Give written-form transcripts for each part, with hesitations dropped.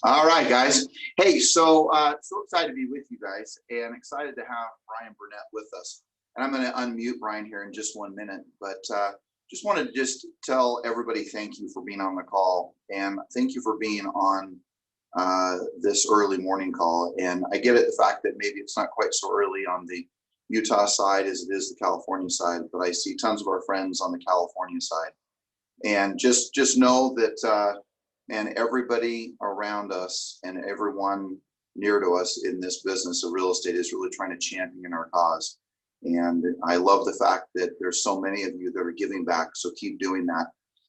All right, guys. Hey, so excited to be with you guys and excited to have Bryan Burnett with us. And I'm going to unmute Bryan here in just 1 minute, but just want to just tell everybody thank you for being on the call and thank you for being on this early morning call. And I get it, the fact that maybe it's not quite so early on the Utah side as it is the California side, but I see tons of our friends on the California side. And just know that and everybody around us and everyone near to us in this business of real estate is really trying to champion our cause. And I love the fact that there's so many of you that are giving back. So keep doing that.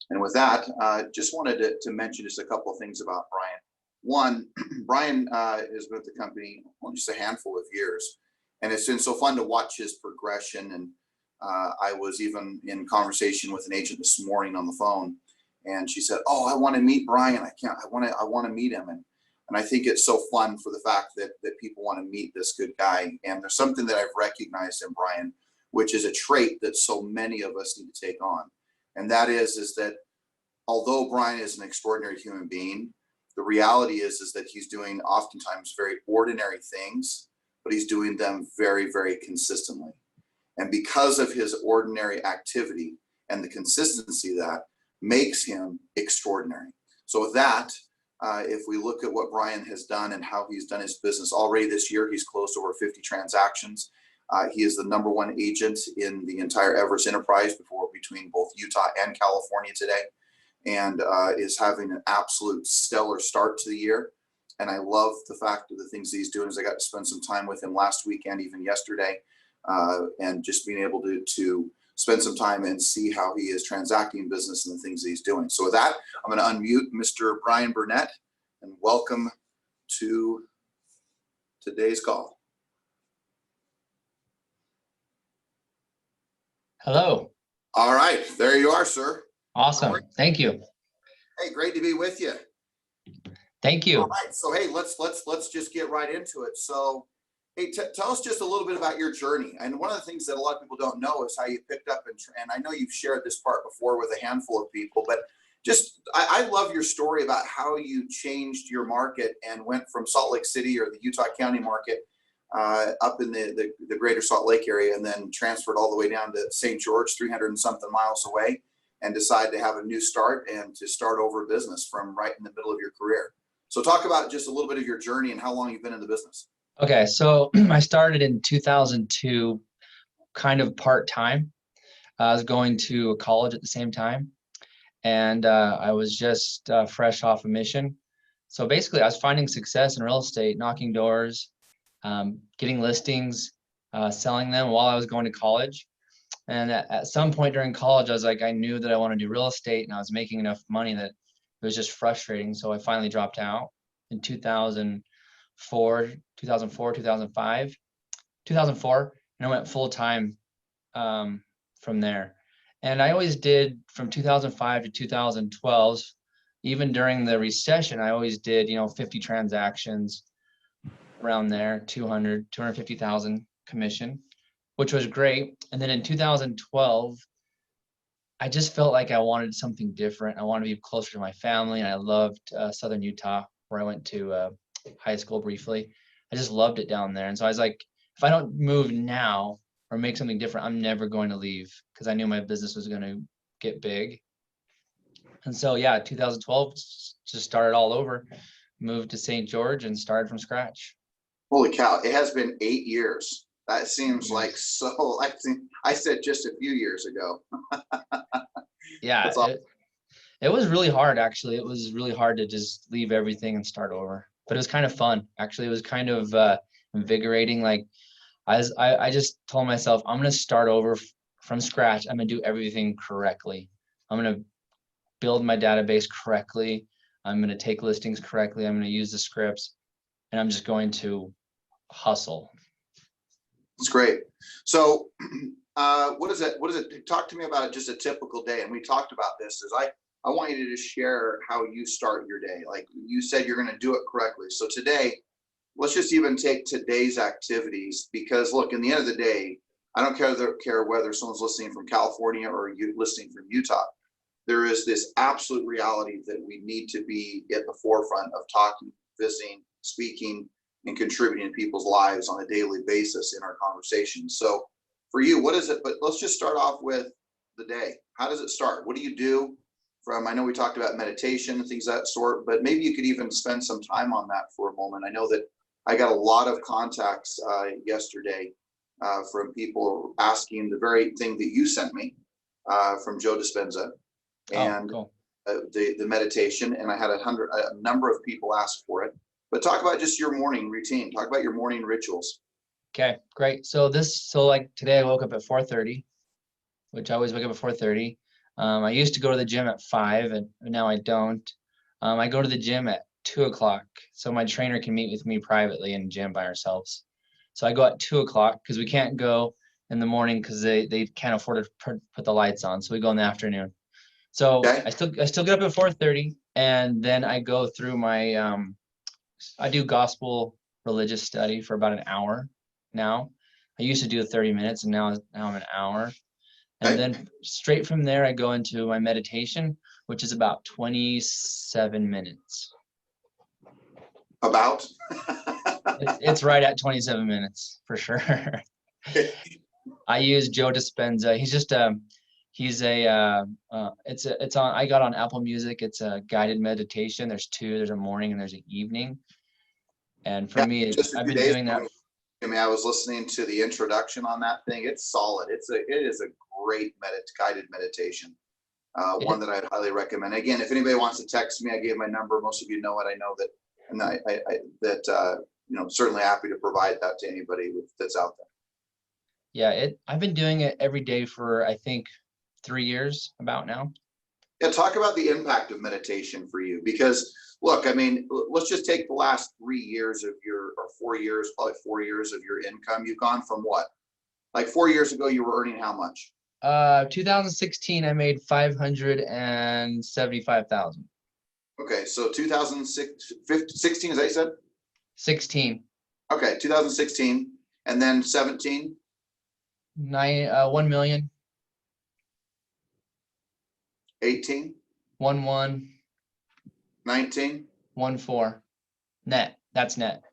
And with that, just wanted to mention just a couple of things about Bryan. One, Bryan has been with the company just a handful of years, and it's been so fun to watch his progression. And I was even in conversation with an agent this morning on the phone, and she said, "Oh, I want to meet Bryan. I want to meet him." And I think it's so fun for the fact that people want to meet this good guy. And there's something that I've recognized in Bryan, which is a trait that so many of us need to take on. And that is that although Bryan is an extraordinary human being, the reality is that he's doing oftentimes very ordinary things, but he's doing them very, very consistently. And because of his ordinary activity and the consistency that makes him extraordinary. So with that, if we look at what Bryan has done and how he's done his business already this year, he's closed over 50 transactions. He is the #1 agent in the entire Everest enterprise between both Utah and California today, and is having an absolute stellar start to the year. And I love the fact of the things that he's doing. As I got to spend some time with him last weekend, even yesterday, and just being able to spend some time and see how he is transacting business and the things that he's doing. So with that, I'm going to unmute Mr. Bryan Burnett and welcome to today's call. Hello. All right, there you are, sir. Awesome. Thank you. Hey, great to be with you. Thank you. All right, so hey, let's just get right into it. So hey, tell us just a little bit about your journey. And one of the things that a lot of people don't know is how you picked up, and I know you've shared this part before with a handful of people, but just, I love your story about how you changed your market and went from Salt Lake City or the Utah County market up in the greater Salt Lake area, and then transferred all the way down to St. George, 300 and something miles away, and decided to have a new start and to start over a business from right in the middle of your career. So talk about just a little bit of your journey and how long you've been in the business. Okay, so I started in 2002, kind of part-time. I was going to college at the same time, and I was just fresh off a mission. So basically, I was finding success in real estate, knocking doors, getting listings, selling them while I was going to college. And at some point during college, I was like, I knew that I wanted to do real estate, and I was making enough money that it was just frustrating. So I finally dropped out in 2004, 2005, 2004, and I went full time from there. And I always did from 2005 to 2012, even during the recession, I always did, 50 transactions around there, 250,000 commission, which was great. And then in 2012, I just felt like I wanted something different. I wanted to be closer to my family. And I loved Southern Utah, where I went to high school briefly. I just loved it down there. And so I was like, if I don't move now or make something different, I'm never going to leave, because I knew my business was going to get big. And so, yeah, 2012, just started all over, moved to St. George and started from scratch. Holy cow, it has been 8 years. That seems like so, I said just a few years ago. Yeah, awesome. It was really hard, actually. It was really hard to just leave everything and start over. But it was kind of fun. Actually, it was kind of invigorating. Like, I just told myself, I'm going to start over from scratch. I'm going to do everything correctly. I'm going to build my database correctly. I'm going to take listings correctly. I'm going to use the scripts, and I'm just going to hustle. That's great. So what is it? Talk to me about just a typical day. And we talked about this. I want you to just share how you start your day. Like you said, you're going to do it correctly. So today, let's just even take today's activities, because look, in the end of the day, I don't care whether someone's listening from California or you listening from Utah. There is this absolute reality that we need to be at the forefront of talking visiting, speaking, and contributing to people's lives on a daily basis in our conversations. So for you, what is it? But let's just start off with the day. How does it start? What do you do from, I know we talked about meditation and things of that sort, but maybe you could even spend some time on that for a moment. I know that I got a lot of contacts yesterday from people asking the very thing that you sent me from Joe Dispenza and cool. the meditation. And I had a number of people ask for it. But talk about just your morning routine. Talk about your morning rituals. Okay, great. So like today I woke up at 4:30, which I always wake up at 4:30. I used to go to the gym at 5 and now I don't. I go to the gym at 2 o'clock. So my trainer can meet with me privately in the gym by ourselves. So I go at 2 o'clock because we can't go in the morning because they can't afford to put the lights on. So we go in the afternoon. So Okay. I still get up at 4:30 and then I go through my I do gospel religious study for about an hour now. I used to do 30 minutes and now I'm an hour. And Okay. then straight from there, I go into my meditation, which is about 27 minutes. About? It's right at 27 minutes for sure. I use Joe Dispenza. I got on Apple Music. It's a guided meditation. There's two, there's a morning and there's an evening. And for me, just a I've few been days doing that. I mean, I was listening to the introduction on that thing. It's solid. It is a great guided meditation. One that I'd highly recommend. Again, if anybody wants to text me, I gave my number. Most of you know it. I know that, and certainly happy to provide that to anybody that's out there. Yeah, I've been doing it every day for I think 3 years about now. Yeah, talk about the impact of meditation for you, because look, I mean, let's just take the last 3 years of or 4 years, probably 4 years of your income. You've gone from what? Like 4 years ago, you were earning how much? 2016, I made 575,000. Okay, so 2016, is that you said? 16. Okay, 2016, and then 17. 1 million. 18. 1 19. 1 4. Net. That's net.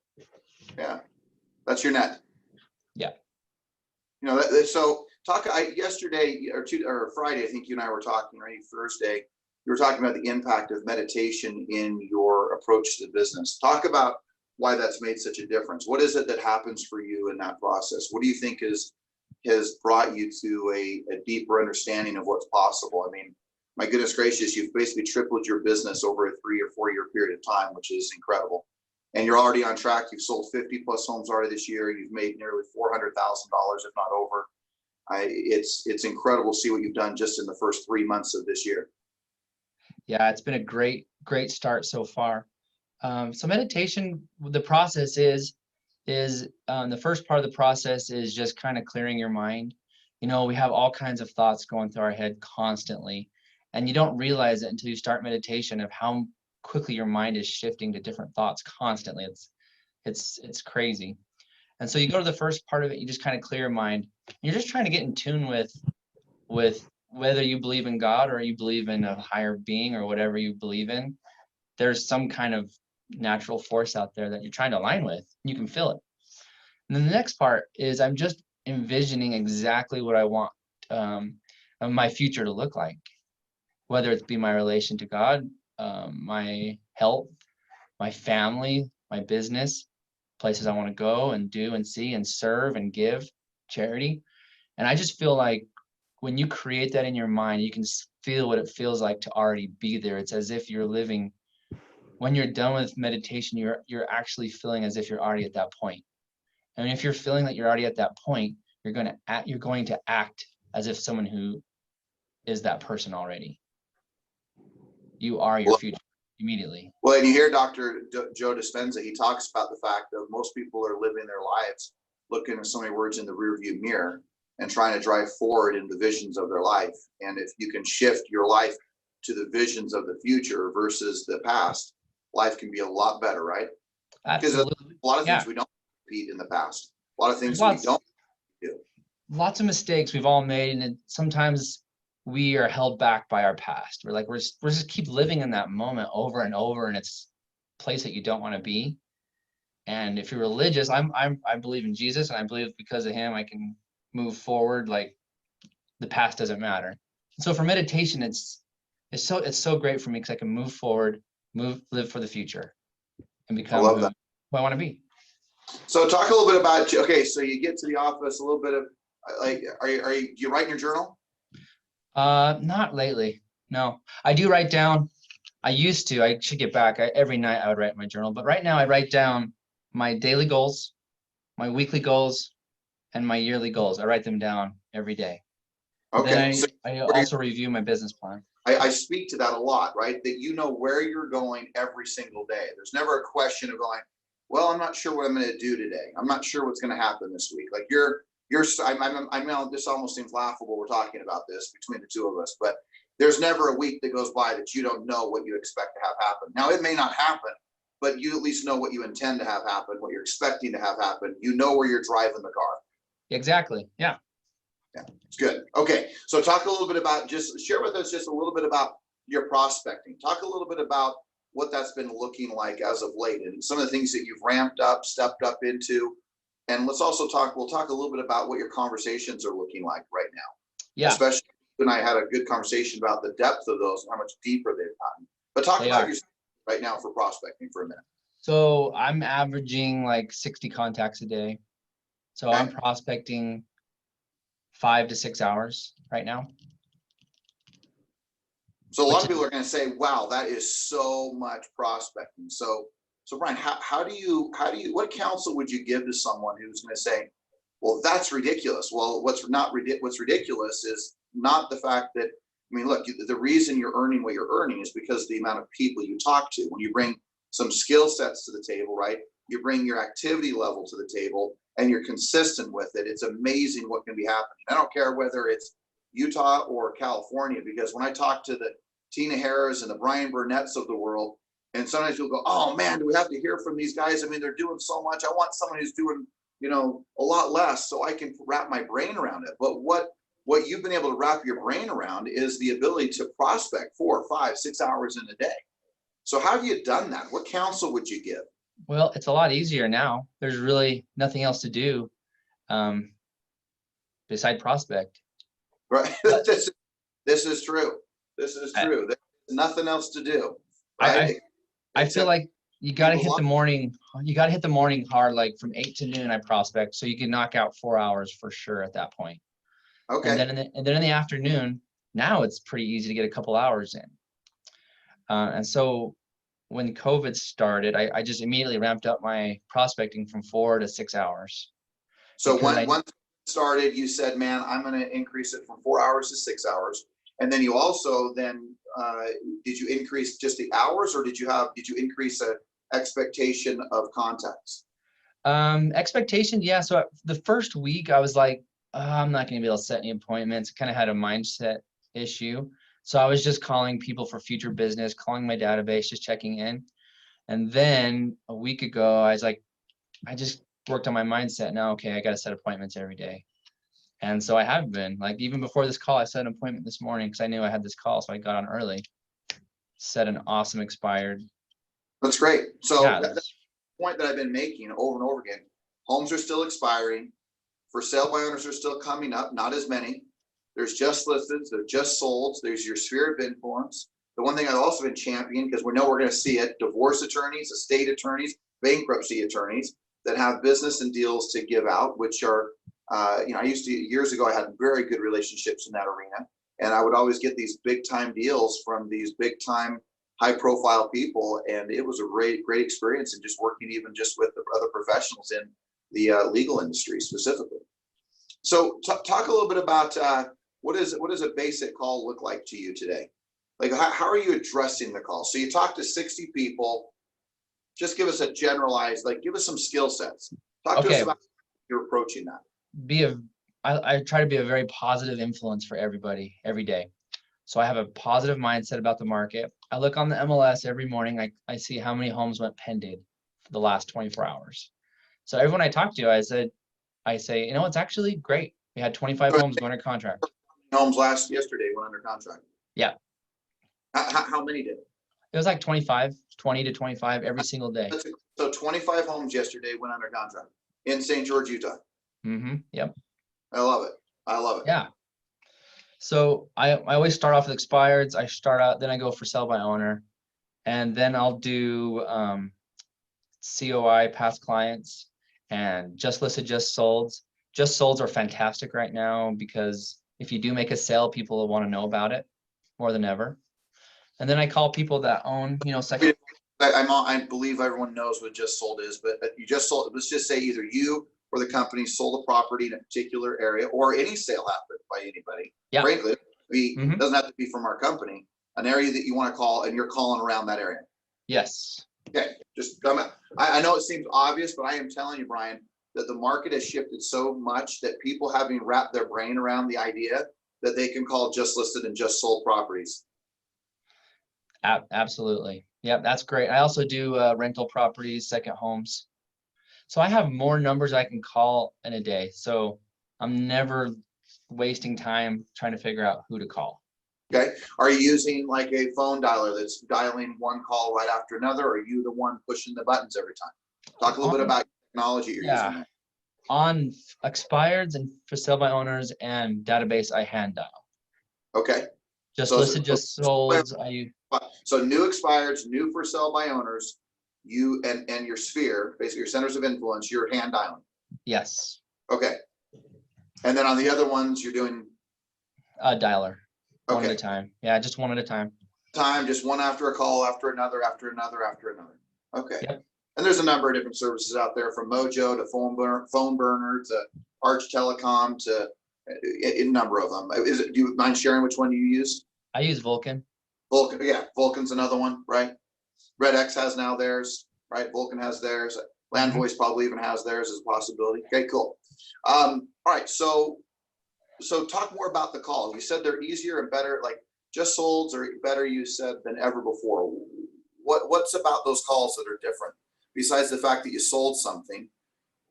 Yeah, that's your net. Yeah. So yesterday or Friday, I think you and I were talking, right? Thursday, you were talking about the impact of meditation in your approach to the business. Talk about why that's made such a difference. What is it that happens for you in that process? What do you think has brought you to a deeper understanding of what's possible? I mean, my goodness gracious, you've basically tripled your business over a 3 or 4 year period of time, which is incredible. And you're already on track. You've sold 50 plus homes already this year. You've made nearly $400,000, if not over. It's incredible to see what you've done just in the first 3 months of this year. Yeah, it's been a great start so far. So meditation, the process is the first part of the process is just kind of clearing your mind. We have all kinds of thoughts going through our head constantly, and you don't realize it until you start meditation of how quickly your mind is shifting to different thoughts constantly. It's crazy. And so you go to the first part of it, you just kind of clear your mind. You're just trying to get in tune with whether you believe in God or you believe in a higher being or whatever you believe in. There's some kind of natural force out there that you're trying to align with. You can feel it. And then the next part is I'm just envisioning exactly what I want my future to look like, whether it be my relation to God, my health, my family, my business, places I want to go and do and see and serve and give, charity. And I just feel like when you create that in your mind, you can feel what it feels like to already be there. It's as if you're living. When you're done with meditation, you're actually feeling as if you're already at that point. And if you're feeling that you're already at that point, you're going to act as if someone who is that person already. You are your future immediately. Well, and you hear Dr. Joe Dispenza, he talks about the fact that most people are living their lives looking at so many words in the rearview mirror and trying to drive forward in the visions of their life. And if you can shift your life to the visions of the future versus the past, life can be a lot better, right? Absolutely. Because a lot of things we don't repeat in the past. A lot of things we don't do. Lots of mistakes we've all made, and sometimes we are held back by our past. We're just keep living in that moment over and over, and it's place that you don't want to be. And if you're religious, I believe in Jesus, and I believe because of him, I can move forward. Like the past doesn't matter. So for meditation, it's so great for me because I can move forward, live for the future, and I become love who that. I want to be. So talk a little bit about, okay, so you get to the office, a little bit of like, do you write in your journal? Not lately. No, I do write down. I used to. I should get back. Every night I would write in my journal, but right now I write down my daily goals, my weekly goals, and my yearly goals. I write them down every day. Then Okay, so I also review my business plan. I speak to that a lot, right? That you know where you're going every single day. There's never a question of going, well, I'm not sure what I'm going to do today. I'm not sure what's going to happen this week. Like I know this almost seems laughable. We're talking about this between the two of us, but there's never a week that goes by that you don't know what you expect to have happen. Now, it may not happen, but you at least know what you intend to have happen, what you're expecting to have happen. You know where you're driving the car. Exactly. Yeah. Yeah, it's good. Okay, so talk a little bit about, just share with us just a little bit about your prospecting. Talk a little bit about what that's been looking like as of late and some of the things that you've ramped up, stepped up into. And let's also we'll talk a little bit about what your conversations are looking like right now. Yeah, Especially when I had a good conversation about the depth of those and how much deeper they've gotten. But talk they about are. yourself right now for prospecting for a minute. So I'm averaging like 60 contacts a day. So Okay. I'm prospecting 5 to 6 hours right now. So a lot of people are going to say, wow, that is so much prospecting. So Bryan, how do you, what counsel would you give to someone who's going to say, well, that's ridiculous? Well, what's ridiculous is not the fact that, I mean, look, the reason you're earning what you're earning is because of the amount of people you talk to. When you bring some skill sets to the table, right? You bring your activity level to the table and you're consistent with it. It's amazing what can be happening. I don't care whether it's Utah or California, because when I talk to the Tina Harris and the Bryan Burnetts of the world, and sometimes you'll go, oh man, do we have to hear from these guys? I mean, they're doing so much. I want someone who's doing, you know, a lot less so I can wrap my brain around it. But what you've been able to wrap your brain around is the ability to prospect 4, 5, 6 hours in a day. So how have you done that? What counsel would you give? Well, it's a lot easier now. There's really nothing else to do beside prospect. Right. This is true. This is true. There's nothing else to do. Right? I feel like you got to hit the morning. You got to hit the morning hard, like from 8 to noon. I prospect, so you can knock out 4 hours for sure at that point. Okay. And then in the afternoon, now it's pretty easy to get a couple hours in. And so when COVID started, I just immediately ramped up my prospecting from 4 to 6 hours. So once it started, you said, man, I'm going to increase it from 4 hours to 6 hours. And then you also did you increase just the hours, or did you increase an expectation of contacts? Expectation, yeah. So the first week I was like, I'm not going to be able to set any appointments. Kind of had a mindset issue. So I was just calling people for future business, calling my database, just checking in. And then a week ago, I was like, I just worked on my mindset. Now, okay, I got to set appointments every day. And so I have been, like, even before this call, I set an appointment this morning because I knew I had this call. So I got on early, set an awesome expired. That's great. So yeah, that's the point that I've been making over and over again. Homes are still expiring. For sale by owners are still coming up, not as many. There's just listed, there's just sold. There's your sphere of influence. The one thing I've also been championing, because we know we're going to see it, divorce attorneys, estate attorneys, bankruptcy attorneys that have business and deals to give out, which are, I used to, years ago, I had very good relationships in that arena. And I would always get these big time deals from these big time, high profile people. And it was a great experience, and just working even just with the other professionals in the legal industry specifically. So talk a little bit about what does a basic call look like to you today? Like, how are you addressing the call? So you talk to 60 people. Just give us a generalized, like, give us some skill sets. Talk to us about how you're approaching that. I try to be a very positive influence for everybody every day. So I have a positive mindset about the market. I look on the MLS every morning. I see how many homes went pending for the last 24 hours. So everyone I talk to, I say, you know, it's actually great. We had 25 homes go under contract. Homes yesterday went under contract. Yeah. How many did? It was like 25. 20 to 25 every single day. So 25 homes yesterday went under contract in St. George, Utah. Yep. I love it. I love it. Yeah. So I always start off with expireds. I start out, then I go for sell by owner, and then I'll do COI, past clients, and just listed, just sold. Just solds are fantastic right now because if you do make a sale, people will want to know about it more than ever. And then I call people that own, second. I believe everyone knows what just sold is, but you just sold. Let's just say either you or the company sold a property in a particular area, or any sale happened by anybody. Yeah. Frankly, it doesn't have to be from our company. An area that you want to call, and you're calling around that area. Yes. Okay, just come out. I know it seems obvious, but I am telling you, Brian, that the market has shifted so much that people haven't wrapped their brain around the idea that they can call just listed and just sold properties. Absolutely. Yep, that's great. I also do rental properties, second homes. So I have more numbers I can call in a day. So I'm never wasting time trying to figure out who to call. Okay. Are you using like a phone dialer that's dialing one call right after another, or are you the one pushing the buttons every time? Talk a little bit about technology you're using there. On expireds and for sale by owners and database, I hand dial. Okay. Just listed, just sold. So new expireds, new for sale by owners, you and your sphere, basically your centers of influence, you're hand dialing. Yes. Okay. And then on the other ones, you're doing a dialer. Okay. One at a time. Yeah, just one at a time. Just one after a call, after another, after another, after another. Okay. Yep. And there's a number of different services out there, from Mojo to phone burner to Arch Telecom to a number of them. Do you mind sharing which one you use? I use Vulcan. Vulcan, yeah, Vulcan's another one, right? Red X has now theirs, right? Vulcan has theirs. Land Voice probably even has theirs as a possibility. Okay, cool. All right, so talk more about the calls. You said they're easier and better, like just solds are better, you said, than ever before. What's about those calls that are different besides the fact that you sold something?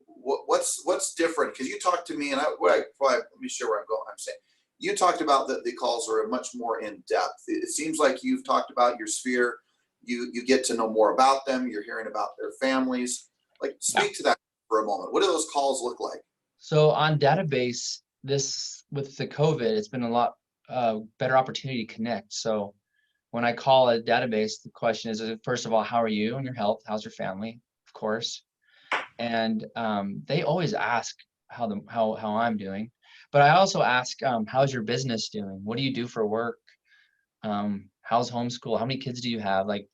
What's different? Because you talked to me, and let me share where I'm going. I'm saying you talked about that the calls are much more in depth. It seems like you've talked about your sphere. You get to know more about them. You're hearing about their families. Like, speak to that for a moment. What do those calls look like? So on database, with the COVID, it's been a lot better opportunity to connect. So when I call a database, the question is, first of all, how are you and your health? How's your family? Of course. And they always ask how I'm doing, but I also ask, how's your business doing? What do you do for work? How's homeschool? How many kids do you have? Like,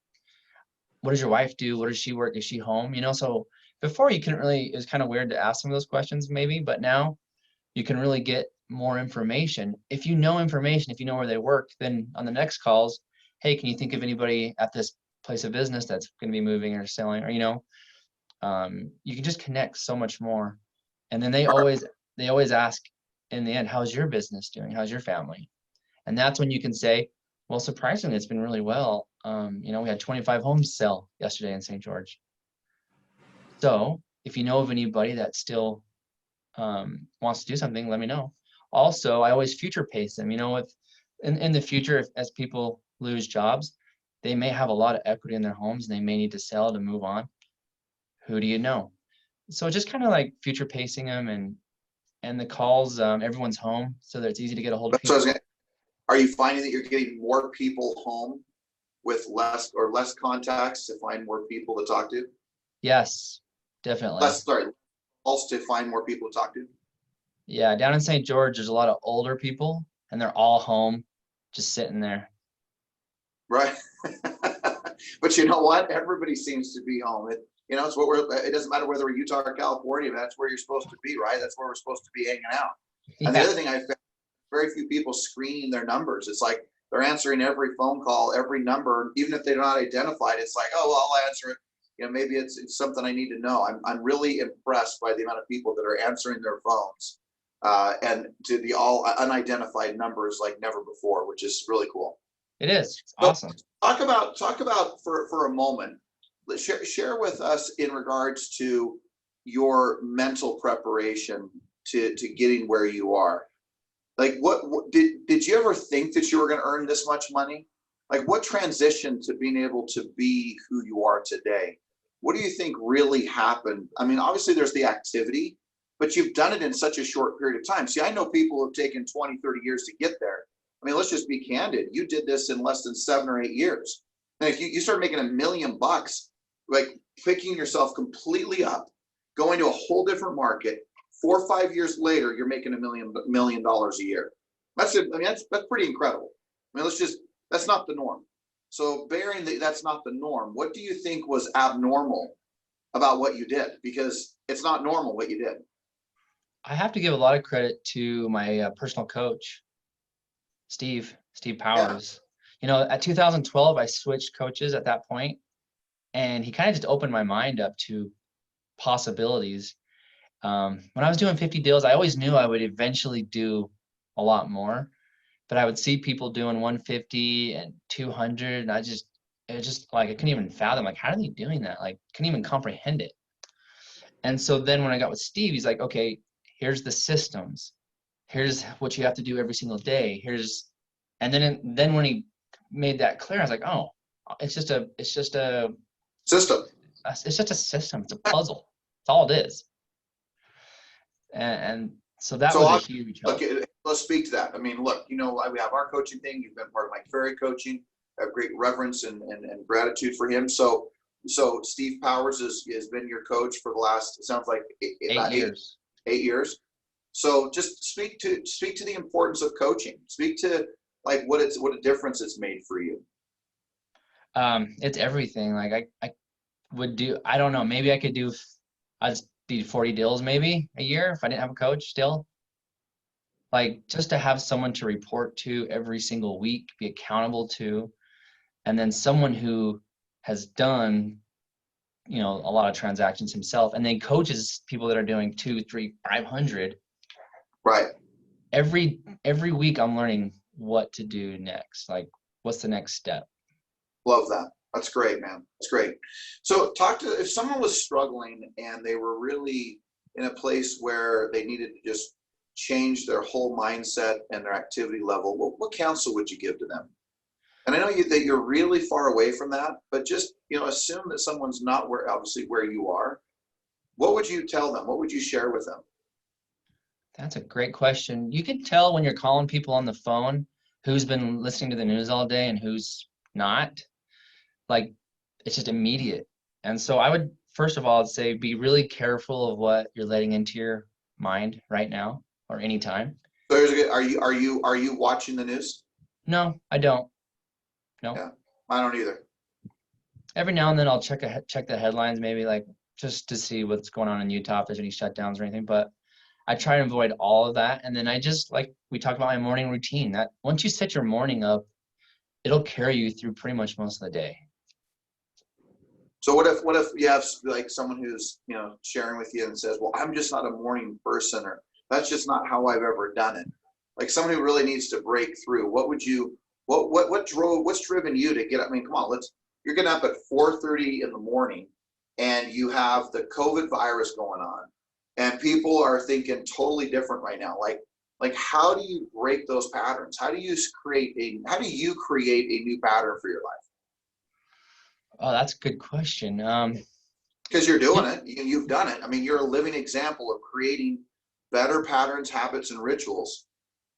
what does your wife do? What does she work? Is she home? So before you couldn't really, it was kind of weird to ask some of those questions maybe, but now you can really get more information. If you know information, if you know where they work, then on the next calls, hey, can you think of anybody at this place of business that's going to be moving or selling, or, you can just connect so much more. And then they always ask in the end, how's your business doing? How's your family? And that's when you can say, well, surprisingly, it's been really well. We had 25 homes sell yesterday in St. George. So if you know of anybody that still wants to do something, let me know. Also, I always future pace them. If in the future, as people lose jobs, they may have a lot of equity in their homes and they may need to sell to move on. Who do you know? So just kind of like future pacing them, and the calls, everyone's home, so that it's easy to get a hold of people. Are you finding that you're getting more people home with less contacts to find more people to talk to? Yes, definitely. Calls to find more people to talk to? Yeah, down in St. George, there's a lot of older people, and they're all home, just sitting there. Right. But you know what? Everybody seems to be home. It's it doesn't matter whether we're Utah or California, that's where you're supposed to be, right? That's where we're supposed to be hanging out. Yeah. And the other thing I found, very few people screening their numbers. It's like they're answering every phone call, every number, even if they're not identified. It's like, oh, well, I'll answer it. Maybe it's something I need to know. I'm really impressed by the amount of people that are answering their phones, and to the all unidentified numbers like never before, which is really cool. It is. It's awesome. Talk about for a moment. Share with us in regards to your mental preparation to getting where you are. Like, what did you ever think that you were going to earn this much money? Like what transition to being able to be who you are today? What do you think really happened? I mean, obviously there's the activity, but you've done it in such a short period of time. See, I know people who have taken 20, 30 years to get there. I mean, let's just be candid. You did this in less than 7 or 8 years. And if you start making $1 million, like picking yourself completely up, going to a whole different market, 4 or 5 years later, you're making $1 million a year. That's pretty incredible. I mean, that's not the norm. So bearing that that's not the norm, what do you think was abnormal about what you did? Because it's not normal what you did. I have to give a lot of credit to my personal coach, Steve Powers. You know, at 2012, I switched coaches at that point, and he kind of just opened my mind up to possibilities. When I was doing 50 deals, I always knew I would eventually do a lot more, but I would see people doing 150 and 200, and it was just like I couldn't even fathom, like, how are they doing that? Like, couldn't even comprehend it. And so then when I got with Steve, he's like, okay, here's the systems. Here's what you have to do every single day. And then when he made that clear, I was like, oh, it's just a System. it's just a system. It's a puzzle. That's all it is. And so that was a huge help. Look, let's speak to that. I mean, look, you know, we have our coaching thing. You've been part of Mike Ferry coaching. I have great reverence and gratitude for him. So Steve Powers has been your coach for the last, it sounds like 8 years. 8 years. So just speak to the importance of coaching. Speak to like what a difference it's made for you. It's everything. Like I would do, I don't know, maybe I'd do 40 deals maybe a year if I didn't have a coach still. Like just to have someone to report to every single week, be accountable to, and then someone who has done, you know, a lot of transactions himself, and then coaches people that are doing 200, 300, 500. Right. Every week I'm learning what to do next. Like, what's the next step? Love that. That's great, man. That's great. So if someone was struggling and they were really in a place where they needed to just change their whole mindset and their activity level, what counsel would you give to them? And I know that you're really far away from that, but just, you know, assume that someone's not obviously where you are. What would you tell them? What would you share with them? That's a great question. You can tell when you're calling people on the phone who's been listening to the news all day and who's not. Like, it's just immediate. And so I would, first of all, I'd say be really careful of what you're letting into your mind right now or anytime. So are you watching the news? No, I don't. No. Yeah, I don't either. Every now and then I'll check the headlines, maybe like just to see what's going on in Utah, if there's any shutdowns or anything. But I try to avoid all of that. And then I just, like we talked about, my morning routine, that once you set your morning up, it'll carry you through pretty much most of the day. So what if you have like someone who's, you know, sharing with you and says, well, I'm just not a morning person, or that's just not how I've ever done it. Like someone who really needs to break through, what's driven you to get up? I mean, come on, you're getting up at 4:30 in the morning and you have the COVID virus going on and people are thinking totally different right now. Like how do you break those patterns? How do you create a new pattern for your life? Oh, that's a good question. Because you're doing it, you've done it. I mean, you're a living example of creating better patterns, habits, and rituals.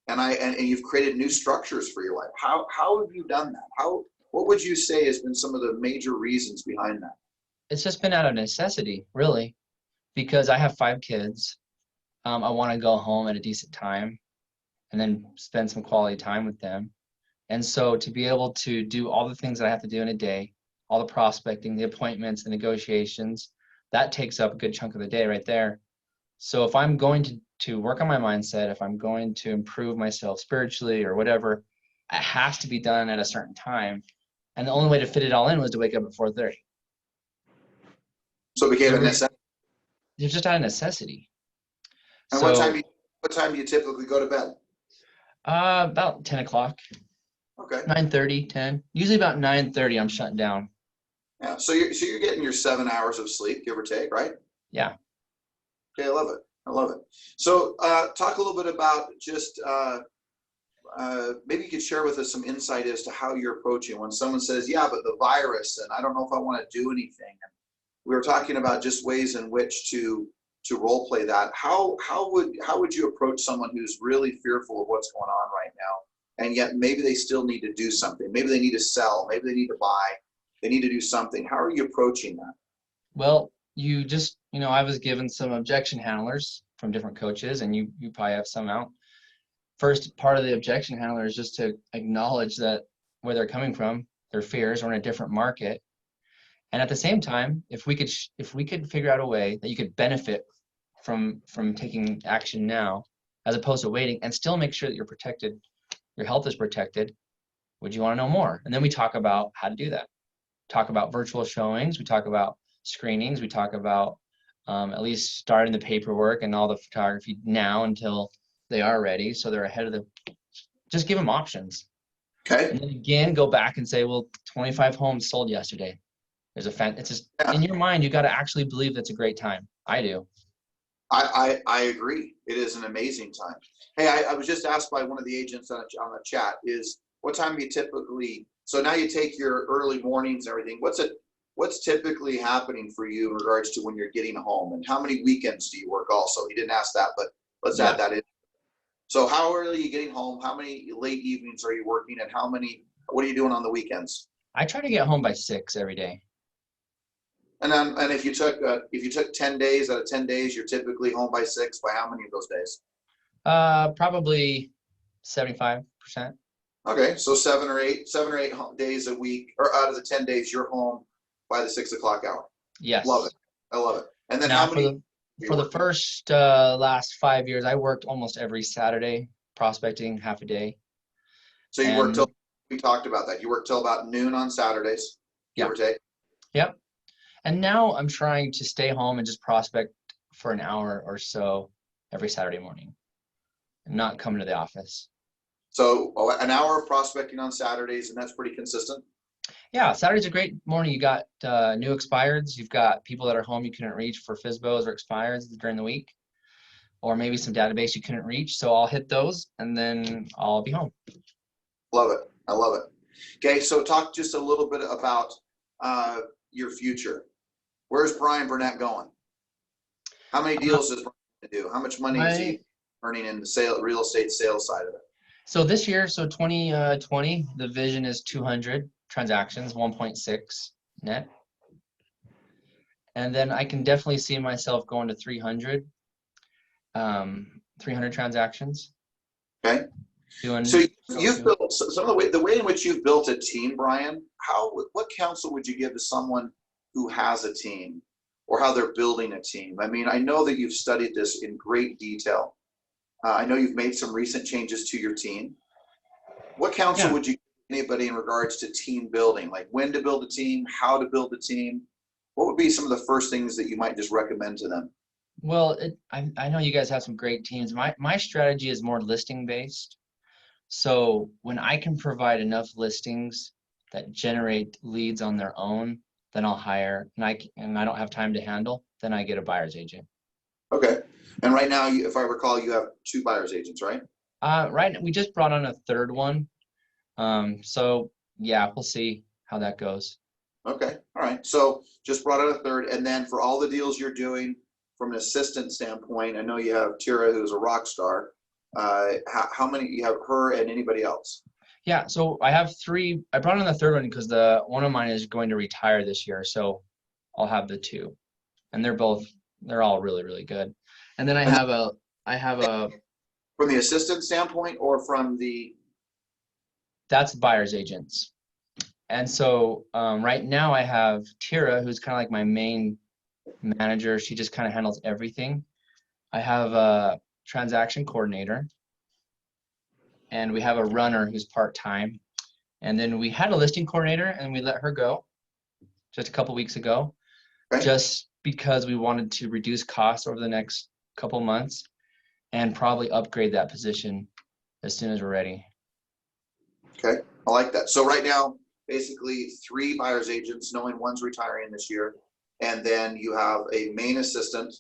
And you've created new structures for your life. How have you done that? What would you say has been some of the major reasons behind that? It's just been out of necessity, really, because I have 5 kids. I want to go home at a decent time and then spend some quality time with them. And so to be able to do all the things that I have to do in a day, all the prospecting, the appointments, the negotiations, that takes up a good chunk of the day right there. So if I'm going to work on my mindset, if I'm going to improve myself spiritually or whatever, it has to be done at a certain time. And the only way to fit it all in was to wake up at 4:30. So it became a necessity. It's just out of necessity. And so, what time do you typically go to bed? About 10 o'clock. Okay. 9:30, 10. Usually about 9:30 I'm shutting down. Yeah. So you're getting your 7 hours of sleep, give or take, right? Yeah. Okay, I love it. So talk a little bit about just maybe you could share with us some insight as to how you're approaching when someone says, yeah, but the virus, and I don't know if I want to do anything. And we were talking about just ways in which to role play that. How would you approach someone who's really fearful of what's going on right now, and yet maybe they still need to do something? Maybe they need to sell, maybe they need to buy, they need to do something. How are you approaching that? Well, I was given some objection handlers from different coaches, and you probably have some out. First part of the objection handler is just to acknowledge that where they're coming from, their fears are in a different market. And at the same time, if we could figure out a way that you could benefit from taking action now, as opposed to waiting, and still make sure that you're protected, your health is protected, would you want to know more? And then we talk about how to do that. Talk about virtual showings. We talk about screenings. We talk about at least starting the paperwork and all the photography now until they are ready, so they're ahead of just give them options. Okay. And then again, go back and say, well, 25 homes sold yesterday. It's just in your mind, you got to actually believe that's a great time. I do. I agree. It is an amazing time. Hey, I was just asked by one of the agents on the chat, is what time do you typically, so now you take your early mornings and everything, what's typically happening for you in regards to when you're getting home, and how many weekends do you work also? He didn't ask that, but let's add that in. So how early are you getting home? How many late evenings are you working, and what are you doing on the weekends? I try to get home by 6 every day. And if you took 10 days out of 10 days, you're typically home by 6. By how many of those days? Probably 75%. Okay, so 7 or 8 days a week, or out of the 10 days, you're home by the 6 o'clock hour. Yes. Love it. I love it. And then now, how many? For the first last 5 years, I worked almost every Saturday, prospecting half a day. So you work till, we talked about that. You work till about noon on Saturdays, give or take. Yep. And now I'm trying to stay home and just prospect for an hour or so every Saturday morning and not come to the office. So an hour of prospecting on Saturdays, and that's pretty consistent? Yeah, Saturday's a great morning. You got new expireds. You've got people that are home you couldn't reach for FSBOs or expireds during the week, or maybe some database you couldn't reach. So I'll hit those and then I'll be home. Love it. I love it. Okay, so talk just a little bit about your future. Where's Bryan Burnett going? How many deals does Bryan do? How much money is he earning in the real estate sales side of it? So this year, 2020, the vision is 200 transactions, 1.6 net. And then I can definitely see myself going to 300 transactions. Okay. So you've built some of the way in which you've built a team, Bryan. What counsel would you give to someone who has a team, or how they're building a team? I mean, I know that you've studied this in great detail. I know you've made some recent changes to your team. What counsel would you give anybody in regards to team building, like when to build a team, how to build a team? What would be some of the first things that you might just recommend to them? Well, I know you guys have some great teams. My strategy is more listing based. So when I can provide enough listings that generate leads on their own, then I'll hire, and I don't have time to handle, then I get a buyer's agent. Okay. And right now, if I recall, you have 2 buyer's agents, right? Right now, we just brought on a third one. So yeah, we'll see how that goes. Okay. All right. So just brought on a third. And then for all the deals you're doing from an assistant standpoint, I know you have Tira, who's a rock star. How many you have, her and anybody else? Yeah, so I have 3. I brought in the third one because one of mine is going to retire this year, so I'll have the 2, and they're all really, really good. And then I have a from the assistant standpoint, or from the, that's buyer's agents. And so right now I have Tira, who's kind of like my main manager. She just kind of handles everything. I have a transaction coordinator, and we have a runner who's part-time. And then we had a listing coordinator, and we let her go just a couple weeks ago, just because we wanted to reduce costs over the next couple months and probably upgrade that position as soon as we're ready. Okay, I like that. So right now, basically 3 buyer's agents, knowing one's retiring this year, and then you have a main assistant,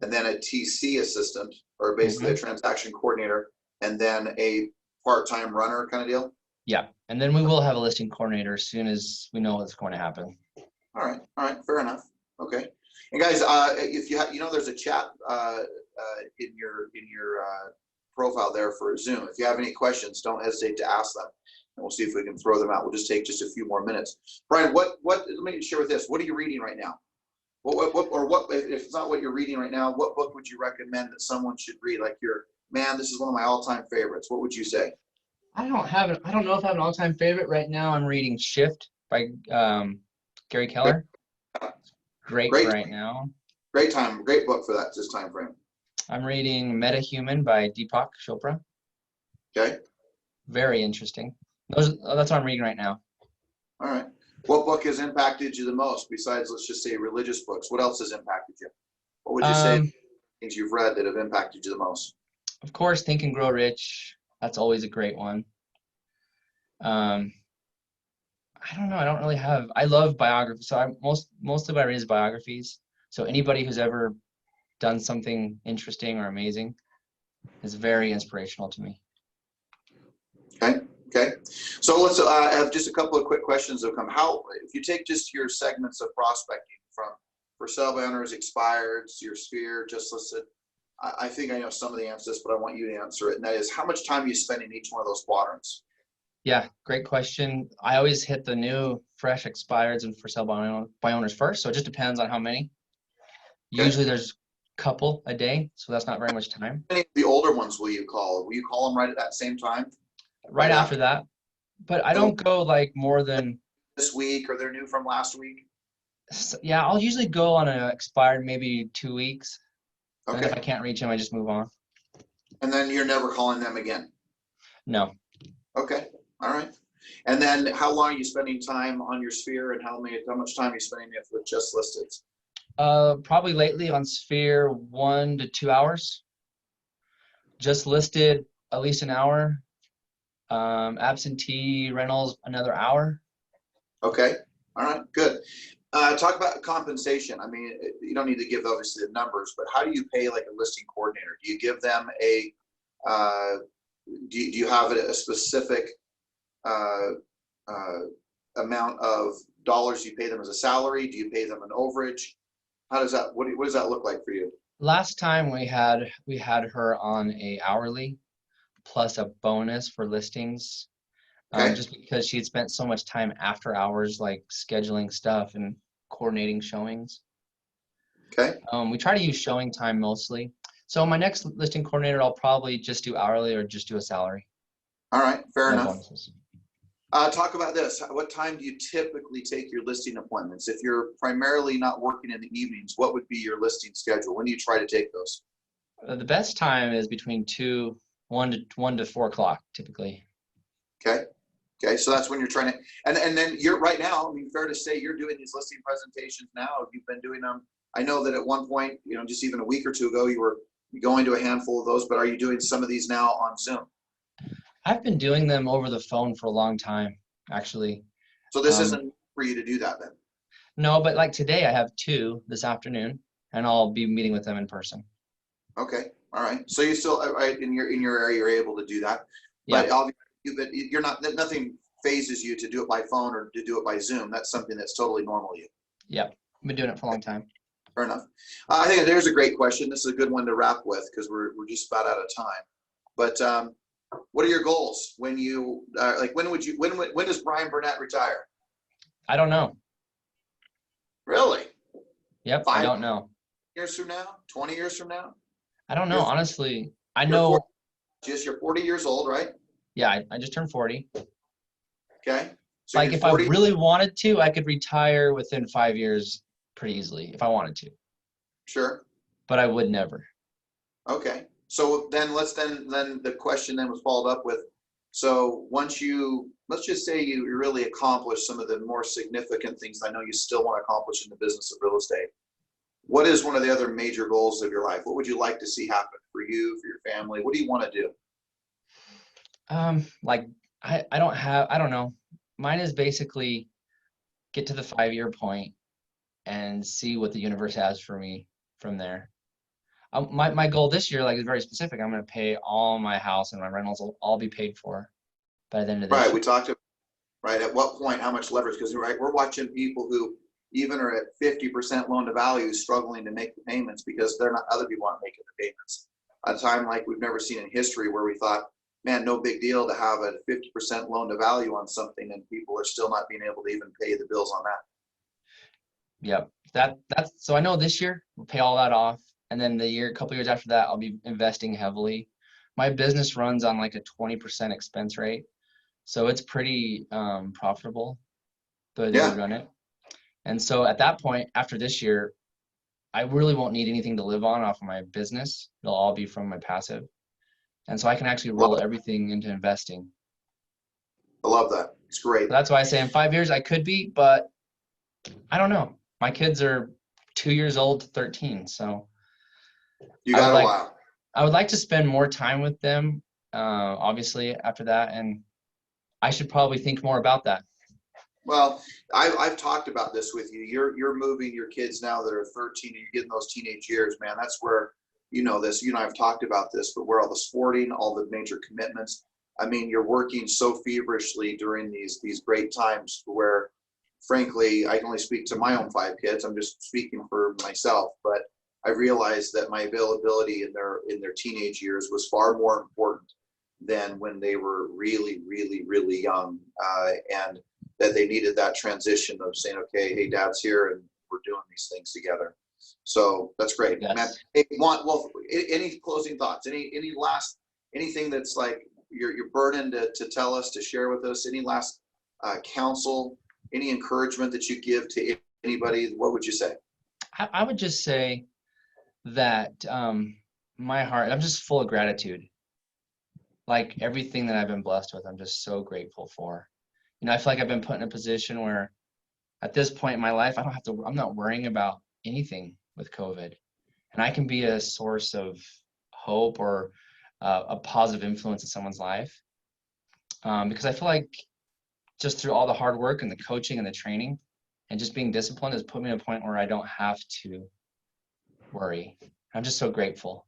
and then a TC assistant, or basically a transaction coordinator, and then a part-time runner kind of deal? Yeah. And then we will have a listing coordinator as soon as we know what's going to happen. All right, fair enough. Okay. And guys, if you have, there's a chat in your profile there for Zoom. If you have any questions, don't hesitate to ask them, and we'll see if we can throw them out. We'll just take just a few more minutes. Brian, what? Let me share with this. What are you reading right now? What? If it's not what you're reading right now, what book would you recommend that someone should read? Like, man, this is one of my all-time favorites. What would you say? I don't know if I have an all-time favorite right now. I'm reading Shift by Gary Keller. Great for right now. Great book for this time frame. I'm reading Metahuman by Deepak Chopra. Okay. Very interesting. That's what I'm reading right now. All right. What book has impacted you the most besides, let's just say, religious books? What else has impacted you? What would you say things you've read that have impacted you the most? Of course, Think and Grow Rich. That's always a great one. I don't know. I don't really have. I love biography. So most of what I read is biographies. So anybody who's ever done something interesting or amazing is very inspirational to me. Okay. So let's have just a couple of quick questions that come. If you take just your segments of prospecting from for sale by owners, expireds, your sphere, just listed, I think I know some of the answers, but I want you to answer it. And that is, how much time you spend in each one of those quadrants? Yeah, great question. I always hit the new, fresh expireds and for sale by owners first. So it just depends on how many. Okay. Usually there's a couple a day, so that's not very much time. How many of the older ones will you call? Will you call them right at that same time? Right after that. But I don't go like more than this week, or they're new from last week. Yeah, I'll usually go on an expired maybe 2 weeks. Okay. And if I can't reach them, I just move on. And then you're never calling them again? No. Okay. All right. And then how long are you spending time on your sphere, and how much time are you spending with just listed? Probably lately on sphere 1 to 2 hours. Just listed at least an hour. Absentee rentals another hour. Okay. All right. Good. Talk about compensation. I mean, you don't need to give obviously the numbers, but how do you pay like a listing coordinator? Do you give them a do you have a specific amount of dollars you pay them as a salary? Do you pay them an overage? How does that, what does that look like for you? Last time we had her on a hourly plus a bonus for listings. Okay. Just because she had spent so much time after hours, like scheduling stuff and coordinating showings. Okay. We try to use showing time mostly. So my next listing coordinator, I'll probably just do hourly or just do a salary. All right, fair enough. Bonuses. Talk about this. What time do you typically take your listing appointments? If you're primarily not working in the evenings, what would be your listing schedule? When do you try to take those? The best time is between 1 to 4 o'clock typically. Okay. Okay, so that's when you're trying to, and then you're right now, I mean, fair to say you're doing these listing presentations now. You've been doing them. I know that at one point, just even a week or two ago, you were going to a handful of those, but are you doing some of these now on Zoom? I've been doing them over the phone for a long time, actually. So this isn't for you to do that then? No, but like today I have 2 this afternoon, and I'll be meeting with them in person. Okay, all right. So you still, right, in your area, you're able to do that. Yeah. But obviously, you're not, nothing phases you to do it by phone or to do it by Zoom. That's something that's totally normal to you. Yeah, I've been doing it for a long time. Fair enough. I think there's a great question. This is a good one to wrap with because we're just about out of time. But what are your goals when you like? When does Bryan Burnett retire? I don't know. Really? Yep. 5 I don't know. Years from now? 20 years from now? I don't know. Honestly, I know. You're 40 years old, right? Yeah, I just turned 40. Okay. So like if 40? I really wanted to, I could retire within 5 years pretty easily if I wanted to. Sure. But I would never. Okay. So then then the question then was followed up with, so once let's just say you really accomplish some of the more significant things I know you still want to accomplish in the business of real estate, what is one of the other major goals of your life? What would you like to see happen for you, for your family? What do you want to do? Like I don't know. Mine is basically get to the 5-year point and see what the universe has for me from there. My goal this year, like, is very specific. I'm going to pay all my house, and my rentals will all be paid for by the end of this Right. year. We talked about, right, at what point, how much leverage, because right, we're watching people who even are at 50% loan to value struggling to make the payments because they're not, other people aren't making the payments. A time like we've never seen in history where we thought, man, no big deal to have a 50% loan to value on something, and people are still not being able to even pay the bills on that. Yep. That's so I know this year we'll pay all that off. And then a couple years after that, I'll be investing heavily. My business runs on like a 20% expense rate. So it's pretty profitable the way that we Yeah. run it. And so at that point, after this year, I really won't need anything to live on off of my business. It'll all be from my passive. And so I can actually Love roll it. everything into investing. I love that. It's great. So that's why I say in 5 years I could be, but I don't know. My kids are 2 years old to 13. So You I would got a like while. I would like to spend more time with them, obviously after that, and I should probably think more about that. Well, I've talked about this with you. You're moving your kids now that are 13, and you're getting those teenage years, man. That's where, you know, this, you know, I've talked about this, but where all the sporting, all the major commitments. I mean, you're working so feverishly during these great times where, frankly, I can only speak to my own 5 kids. I'm just speaking for myself, but I realized that my availability in their teenage years was far more important than when they were really, really, really young, and that they needed that transition of saying, okay, hey, dad's here and we're doing these things together. So that's great, man. Yes. Hey, any closing thoughts? Any last, anything that's like you're burdened to tell us, to share with us? Any last counsel, any encouragement that you give to anybody? What would you say? I would just say that my heart, I'm just full of gratitude. Like everything that I've been blessed with, I'm just so grateful for. You know, I feel like I've been put in a position where at this point in my life, I'm not worrying about anything with COVID. And I can be a source of hope or a positive influence in someone's life. Because I feel like just through all the hard work and the coaching and the training and just being disciplined has put me to a point where I don't have to worry. I'm just so grateful.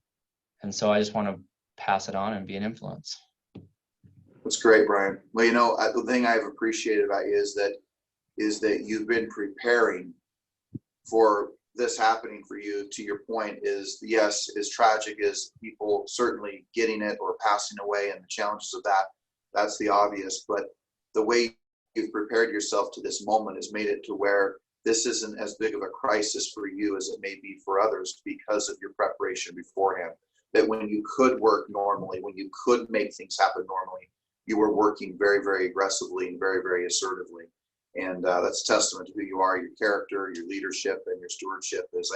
And so I just want to pass it on and be an influence. That's great, Brian. Well, you know, the thing I've appreciated about you is that you've been preparing for this happening for you. To your point is, yes, as tragic as people certainly getting it or passing away and the challenges of that, that's the obvious. But the way you've prepared yourself to this moment has made it to where this isn't as big of a crisis for you as it may be for others because of your preparation beforehand. That when you could work normally, when you could make things happen normally, you were working very, very aggressively and very, very assertively. And that's a testament to who you are, your character, your leadership, and your stewardship. As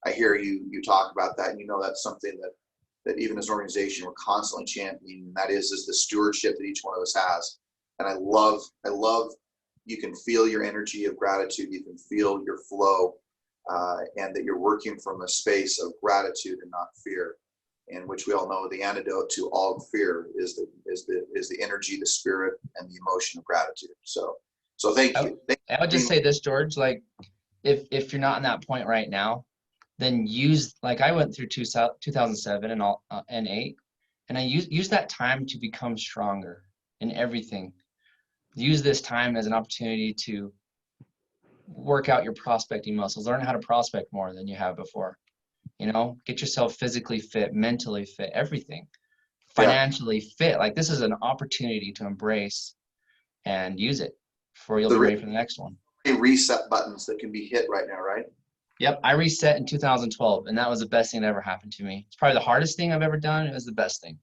I hear you talk about that, and you know that's something that even as an organization we're constantly championing, and that is the stewardship that each one of us has. And I love you can feel your energy of gratitude, you can feel your flow, and that you're working from a space of gratitude and not fear. And which we all know the antidote to all fear is the energy, the spirit, and the emotion of gratitude. So thank you. I would just say this, George, like if you're not in that point right now, then like I went through 2007 and 8, and I use that time to become stronger in everything. Use this time as an opportunity to work out your prospecting muscles, learn how to prospect more than you have before. You know, get yourself physically fit, mentally fit, everything, financially fit. Like this is an opportunity to embrace and use it for you'll be ready for the next one. Reset buttons that can be hit right now, right? Yep, I reset in 2012, and that was the best thing that ever happened to me. It's probably the hardest thing I've ever done. It was the best thing.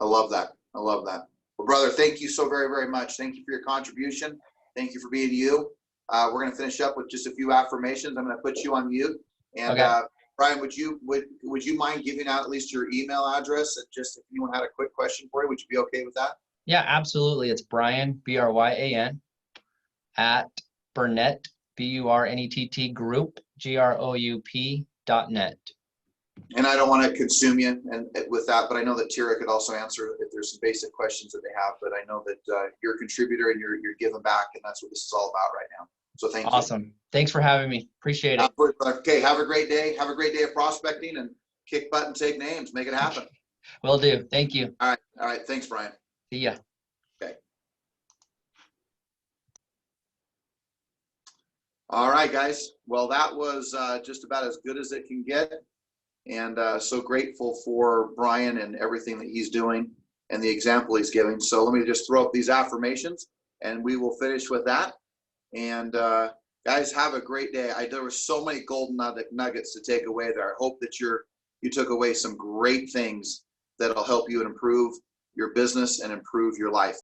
I love that. I love that. Well, brother, thank you so very, very much. Thank you for your contribution. Thank you for being you. We're going to finish up with just a few affirmations. I'm going to put you on mute. And Okay. Brian, would you mind giving out at least your email address? And just if anyone had a quick question for you, would you be okay with that? Yeah, absolutely. It's Bryan, Bryan, at Burnett, Burnett group, group.net. And I don't want to consume you and with that, but I know that Tira could also answer if there's some basic questions that they have. But I know that you're a contributor and you're giving back, and that's what this is all about right now. So thank you. Awesome. Thanks for having me. Appreciate it. Okay, have a great day. Have a great day of prospecting, and kick butt and take names, make it happen. Will do. Thank you. All right. All right. Thanks, Bryan. See ya. Okay. All right, guys. Well, that was just about as good as it can get. And so grateful for Bryan and everything that he's doing and the example he's giving. So let me just throw up these affirmations and we will finish with that. And guys, have a great day. There were so many golden nuggets to take away there. I hope that you took away some great things that'll help you improve your business and improve your life.